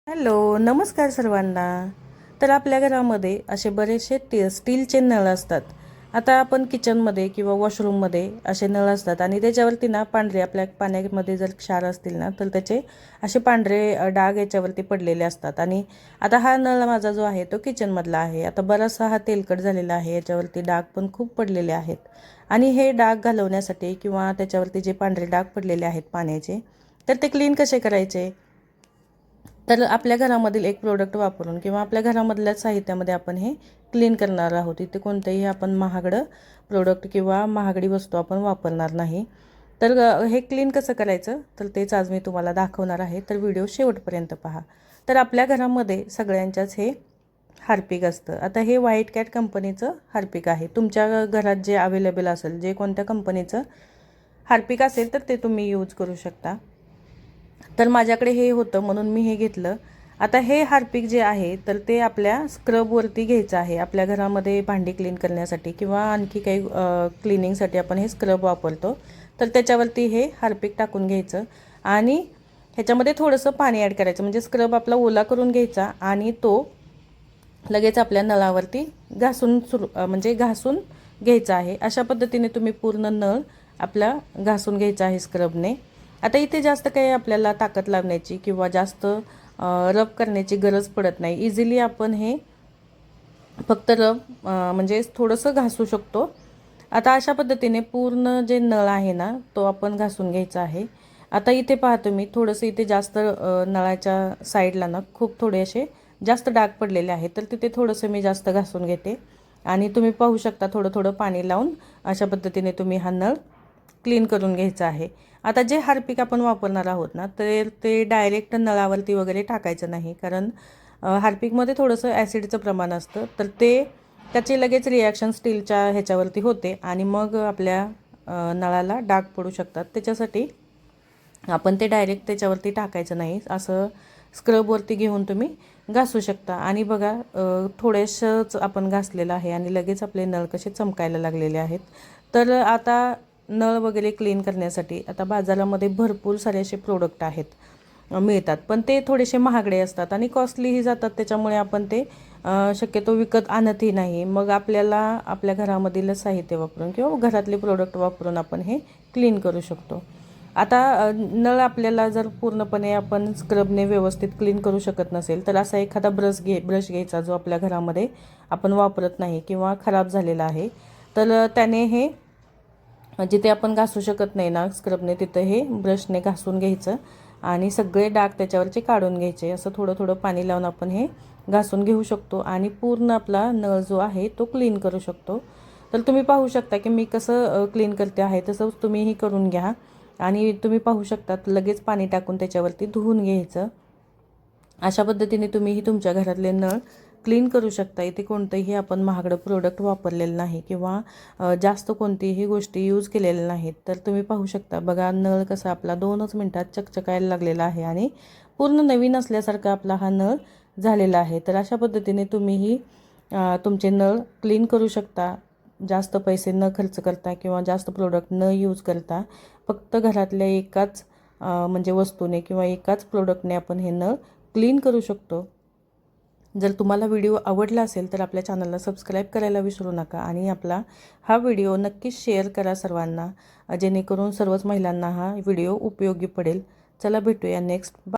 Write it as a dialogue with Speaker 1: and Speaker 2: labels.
Speaker 1: Hello, नमस्कार सर्वांना. तर आपल्या घरामध्ये असे बरेचसे स्टीलचे नळ असतात. आता आपण किचनमध्ये किंवा वॉशरूममध्ये असे नळ असतात आणि त्याच्यावरती ना पांढरे आपल्या पाण्यामध्ये जर क्षार असतील ना तर त्याचे असे पांढरे डाग याच्यावरती पडलेले असतात. आणि आता हा नळ माझा जो आहे तो किचनमधला आहे. आता बराचसा हा तेलकट झालेला आहे, याच्यावरती डाग पण खूप पडलेले आहेत. आणि हे डाग घालवण्यासाठी किंवा त्याच्यावरती जे पांढरे डाग पडलेले आहेत पाण्याचे, तर ते क्लीन कसे करायचे, तर आपल्या घरामधील एक प्रोडक्ट वापरून किंवा आपल्या घरामधल्याच साहित्यामध्ये आपण हे क्लीन करणार आहोत. इथे कोणतंही आपण महागडं प्रोडक्ट किंवा महागडी वस्तू आपण वापरणार नाही. तर हे क्लीन कसं करायचं तर तेच आज मी तुम्हाला दाखवणार आहे. तर व्हिडिओ शेवटपर्यंत पहा. तर आपल्या घरामध्ये सगळ्यांच्याच हे हार्पिक असतं. आता हे व्हाईट कॅट कंपनीचं हार्पिक आहे. तुमच्या घरात जे अवेलेबल असेल, जे कोणत्या कंपनीचं हार्पिक असेल तर ते तुम्ही यूज करू शकता. तर माझ्याकडे हे होतं म्हणून मी हे घेतलं. आता हे हार्पिक जे आहे तर ते आपल्या स्क्रबवरती घ्यायचं आहे. आपल्या घरामध्ये भांडी क्लीन करण्यासाठी किंवा आणखी काही क्लिनिंगसाठी आपण हे स्क्रब वापरतो. तर त्याच्यावरती हे हार्पिक टाकून घ्यायचं आणि ह्याच्यामध्ये थोडंसं पाणी ॲड करायचं, म्हणजे स्क्रब आपला ओला करून घ्यायचा आणि तो लगेच आपल्या नळावरती म्हणजे घासून घ्यायचा आहे. अशा पद्धतीने तुम्ही पूर्ण नळ आपला घासून घ्यायचा आहे स्क्रबने. आता इथे जास्त काही आपल्याला ताकद लावण्याची किंवा जास्त रब करण्याची गरज पडत नाही. इझिली आपण हे फक्त रब म्हणजे थोडंसं घासू शकतो. आता अशा पद्धतीने पूर्ण जे नळ आहे ना तो आपण घासून घ्यायचा आहे. आता इथे पहा तुम्ही, थोडंसं इथे जास्त नळाच्या साईडला ना खूप थोडे असे जास्त डाग पडलेले आहेत, तर तिथे थोडंसं मी जास्त घासून घेते. आणि तुम्ही पाहू शकता थोडं थोडं पाणी लावून अशा पद्धतीने तुम्ही हा नळ क्लीन करून घ्यायचा आहे. आता जे हार्पिक आपण वापरणार आहोत ना तर ते डायरेक्ट नळावरती वगैरे टाकायचं नाही, कारण हार्पिकमध्ये थोडंसं ॲसिडचं प्रमाण असतं. तर त्याची लगेच रिॲक्शन स्टीलच्या ह्याच्यावरती होते आणि मग आपल्या नळाला डाग पडू शकतात. त्याच्यासाठी आपण ते डायरेक्ट त्याच्यावरती टाकायचं नाही, असं स्क्रबवरती घेऊन तुम्ही घासू शकता. आणि बघा थोडेसंच आपण घासलेलं आहे आणि लगेच आपले नळ कसे चमकायला लागलेले आहेत. तर आता नळ वगैरे क्लीन करण्यासाठी आता बाजारामध्ये भरपूर सारे असे प्रोडक्ट मिळतात, पण ते थोडेसे महागडे असतात आणि कॉस्टलीही जातात. त्याच्यामुळे आपण ते शक्यतो विकत आणतही नाही. मग आपल्याला आपल्या घरामधील साहित्य वापरून किंवा घरातले प्रोडक्ट वापरून आपण हे क्लीन करू शकतो. आता नळ आपल्याला जर पूर्णपणे आपण स्क्रबने व्यवस्थित क्लीन करू शकत नसेल तर असा एखादा ब्रश घ्यायचा जो आपल्या घरामध्ये आपण वापरत नाही किंवा खराब झालेला आहे. तर त्याने हे जिथे आपण घासू शकत नाही ना स्क्रबने, तिथं हे ब्रशने घासून घ्यायचं आणि सगळे डाग त्याच्यावरचे काढून घ्यायचे. असं थोडं थोडं पाणी लावून आपण हे घासून घेऊ शकतो आणि पूर्ण आपला नळ जो आहे तो क्लीन करू शकतो. तर तुम्ही पाहू शकता की मी कसं क्लीन करते आहे, तसंच तुम्हीही करून घ्या. आणि तुम्ही पाहू शकता लगेच पाणी टाकून त्याच्यावरती धुवून घ्यायचं. अशा पद्धतीने तुम्हीही तुमच्या घरातले नळ क्लीन करू शकता. इथे कोणतंही आपण महागडं प्रोडक्ट वापरलेलं नाही किंवा जास्त कोणतीही गोष्टी यूज केलेल्या नाहीत. तर तुम्ही पाहू शकता बघा, नळ कसा आपला 2च मिनटात चकचकायला लागलेला आहे आणि पूर्ण नवीन असल्यासारखा आपला हा नळ झालेला आहे. तर अशा पद्धतीने तुम्हीही तुमचे नळ क्लीन करू शकता, जास्त पैसे न खर्च करता किंवा जास्त प्रोडक्ट न यूज करता. फक्त घरातल्या एकाच म्हणजे वस्तूने किंवा एकाच प्रोडक्टने आपण हे नळ क्लीन करू शकतो. जर तुम्हाला व्हिडिओ आवडला असेल तर आपल्या चॅनलला सबस्क्राईब करायला विसरू नका आणि हा व्हिडिओ नक्कीच शेअर करा सर्वांना, जेणेकरून सर्वच महिलांना हा व्हिडिओ उपयोगी पडेल. चला भेटूया नेक्स्ट.